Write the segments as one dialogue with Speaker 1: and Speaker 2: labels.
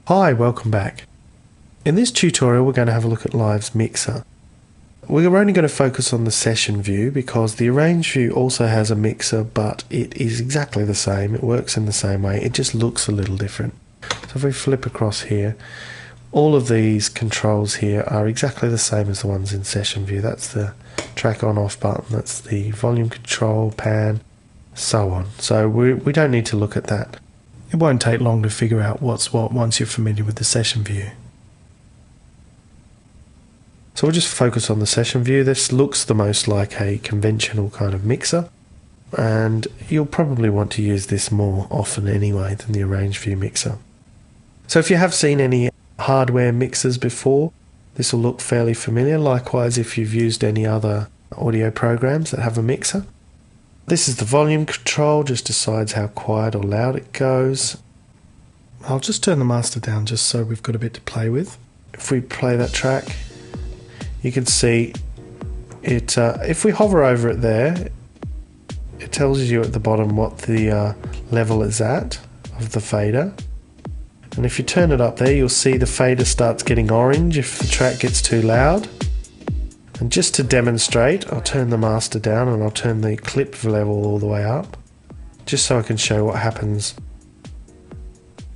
Speaker 1: Hi, welcome back. In this tutorial we're going to have a look at Live's mixer. We're only going to focus on the session view because the arrange view also has a mixer, but it is exactly the same. It works in the same way, it just looks a little different. So if we flip across here, all of these controls here are exactly the same as the ones in session view. That's the track on off button, that's the volume control, pan, so on. So we don't need to look at that. It won't take long to figure out what's what once you're familiar with the session view. So we'll just focus on the session view. This looks the most like a conventional kind of mixer, and you'll probably want to use this more often anyway than the arrange view mixer. So if you have seen any hardware mixers before, this will look fairly familiar. Likewise, if you've used any other audio programs that have a mixer. This is the volume control, just decides how quiet or loud it goes. I'll just turn the master down just so we've got a bit to play with. If we play that track, you can see it, if we hover over it there, it tells you at the bottom what the level is at of the fader. And if you turn it up there, you'll see the fader starts getting orange if the track gets too loud. And just to demonstrate, I'll turn the master down and I'll turn the clip level all the way up, just so I can show what happens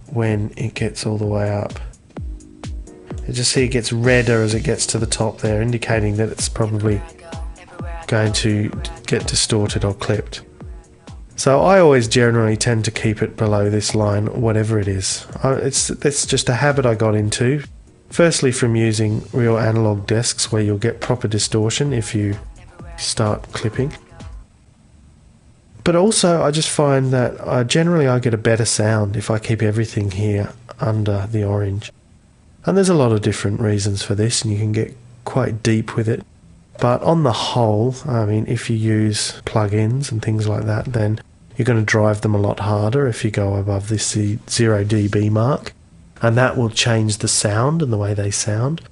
Speaker 1: when it gets all the way up. You just see it gets redder as it gets to the top there, indicating that it's probably going to get distorted or clipped. So I always generally tend to keep it below this line, whatever it is. It's just a habit I got into. Firstly, from using real analog desks where you'll get proper distortion if you start clipping. But also I just find that generally I get a better sound if I keep everything here under the orange. And there's a lot of different reasons for this, and you can get quite deep with it. But on the whole, I mean, if you use plugins and things like that, then you're going to drive them a lot harder if you go above this 0 dB mark. And that will change the sound and the way they sound.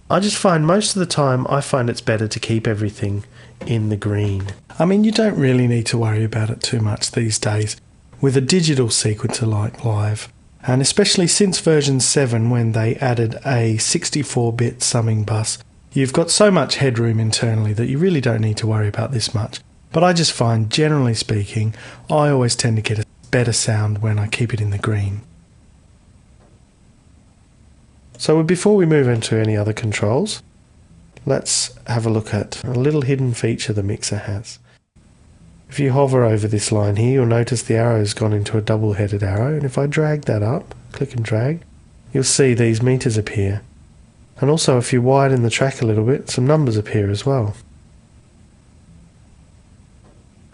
Speaker 1: I just find most of the time I find it's better to keep everything in the green. I mean, you don't really need to worry about it too much these days with a digital sequencer like Live, and especially since version 7 when they added a 64-bit summing bus. You've got so much headroom internally that you really don't need to worry about this much. But I just find, generally speaking, I always tend to get a better sound when I keep it in the green. So before we move into any other controls, let's have a look at a little hidden feature the mixer has. If you hover over this line here, you'll notice the arrow has gone into a double-headed arrow, and if I drag that up, click and drag, you'll see these meters appear. And also if you widen the track a little bit, some numbers appear as well.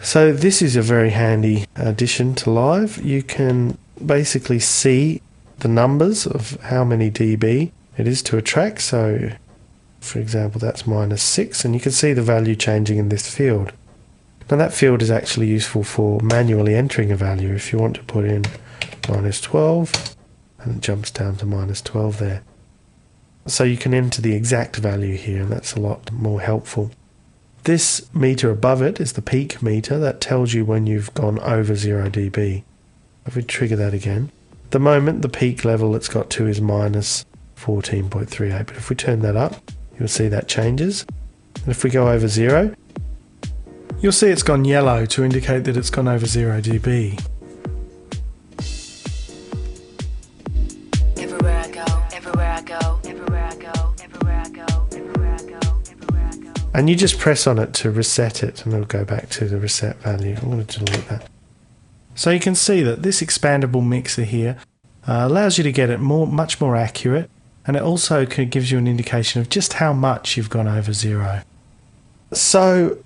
Speaker 1: So this is a very handy addition to Live. You can basically see the numbers of how many dB it is to a track. So for example, that's -6, and you can see the value changing in this field. Now that field is actually useful for manually entering a value. If you want to put in -12, and it jumps down to -12 there. So you can enter the exact value here, and that's a lot more helpful. This meter above it is the peak meter. That tells you when you've gone over 0 dB. If we trigger that again, at the moment the peak level it's got to is -14.38, but if we turn that up, you'll see that changes. And if we go over 0, you'll see it's gone yellow to indicate that it's gone over 0 dB. And you just press on it to reset it, and it'll go back to the reset value. I'm going to delete that. So you can see that this expandable mixer here allows you to get it much more accurate, and it also gives you an indication of just how much you've gone over 0. So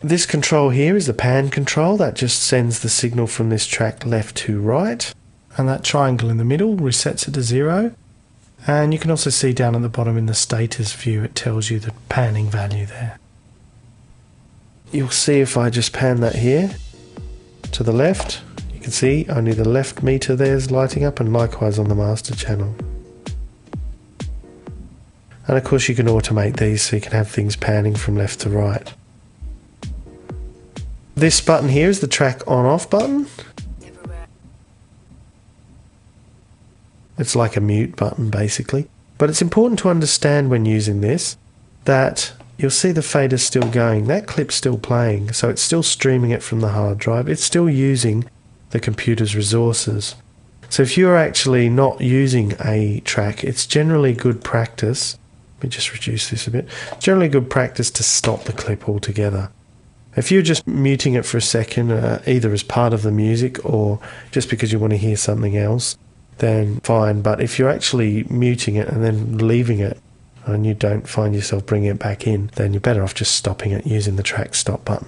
Speaker 1: this control here is the pan control. That just sends the signal from this track left to right, and that triangle in the middle resets it to 0. And you can also see down at the bottom in the status view, it tells you the panning value there. You'll see if I just pan that here to the left, you can see only the left meter there is lighting up, and likewise on the master channel. And of course you can automate these so you can have things panning from left to right. This button here is the track on off button. It's like a mute button basically. But it's important to understand when using this that you'll see the fader still going. That clip's still playing, so it's still streaming it from the hard drive. It's still using the computer's resources. So if you're actually not using a track, it's generally good practice. Let me just reduce this a bit. Generally good practice to stop the clip altogether. If you're just muting it for a second, either as part of the music or just because you want to hear something else, then fine. But if you're actually muting it and then leaving it and you don't find yourself bringing it back in, then you're better off just stopping it using the track stop button.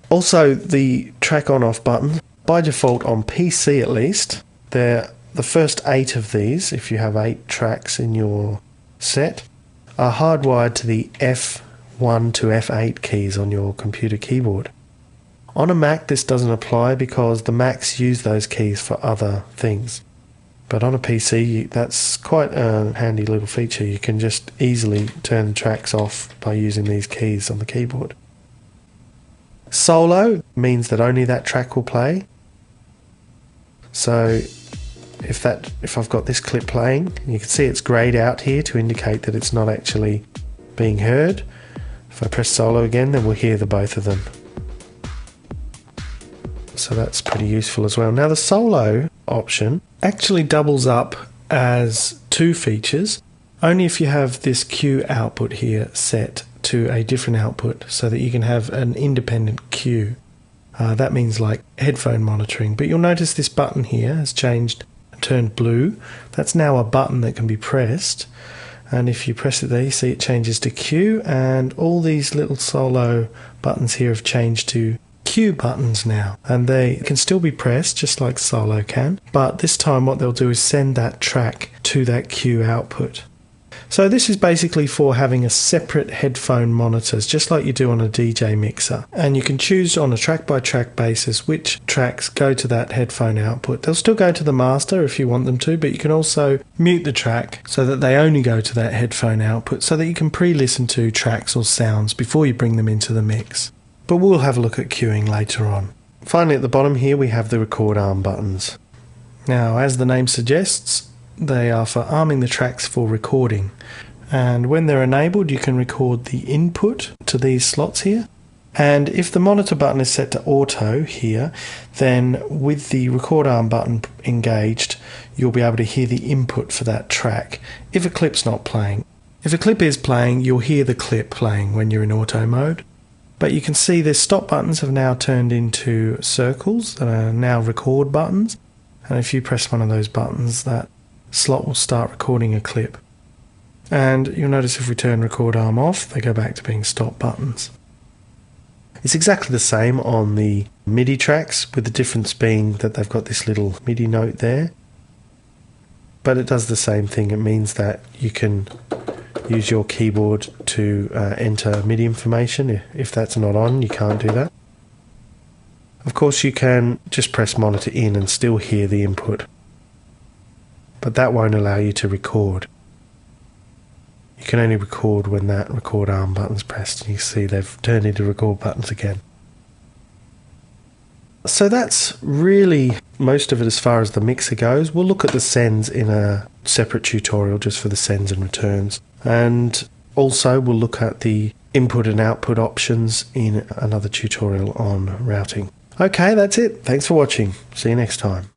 Speaker 1: Also, the track on off button, by default on PC at least, the first 8 of these, if you have 8 tracks in your set, are hardwired to the F1 to F8 keys on your computer keyboard. On a Mac this doesn't apply because the Macs use those keys for other things. But on a PC that's quite a handy little feature. You can just easily turn the tracks off by using these keys on the keyboard. Solo means that only that track will play. So if I've got this clip playing, you can see it's greyed out here to indicate that it's not actually being heard. If I press solo again, then we'll hear the both of them. So that's pretty useful as well. Now the solo option actually doubles up as 2 features, only if you have this cue output here set to a different output so that you can have an independent cue. That means like headphone monitoring, but you'll notice this button here has changed and turned blue. That's now a button that can be pressed, and if you press it there you see it changes to cue, and all these little solo buttons here have changed to cue buttons now, and they can still be pressed just like solo can, but this time what they'll do is send that track to that cue output. So this is basically for having a separate headphone monitors, just like you do on a DJ mixer. And you can choose on a track by track basis which tracks go to that headphone output. They'll still go to the master if you want them to, but you can also mute the track so that they only go to that headphone output, so that you can pre-listen to tracks or sounds before you bring them into the mix. But we'll have a look at queuing later on. Finally, at the bottom here we have the record arm buttons. Now, as the name suggests, they are for arming the tracks for recording, and when they're enabled you can record the input to these slots here, and if the monitor button is set to auto here, then with the record arm button engaged you'll be able to hear the input for that track if a clip's not playing. If a clip is playing, you'll hear the clip playing when you're in auto mode. But you can see the stop buttons have now turned into circles that are now record buttons, and if you press one of those buttons that slot will start recording a clip. And you'll notice if we turn record arm off, they go back to being stop buttons. It's exactly the same on the MIDI tracks, with the difference being that they've got this little MIDI note there. But it does the same thing. It means that you can use your keyboard to enter MIDI information. If that's not on, you can't do that. Of course, you can just press monitor in and still hear the input, but that won't allow you to record. You can only record when that record arm button's pressed, and you see they've turned into record buttons again. So that's really most of it as far as the mixer goes. We'll look at the sends in a separate tutorial just for the sends and returns, and also we'll look at the input and output options in another tutorial on routing. Okay, that's it. Thanks for watching. See you next time.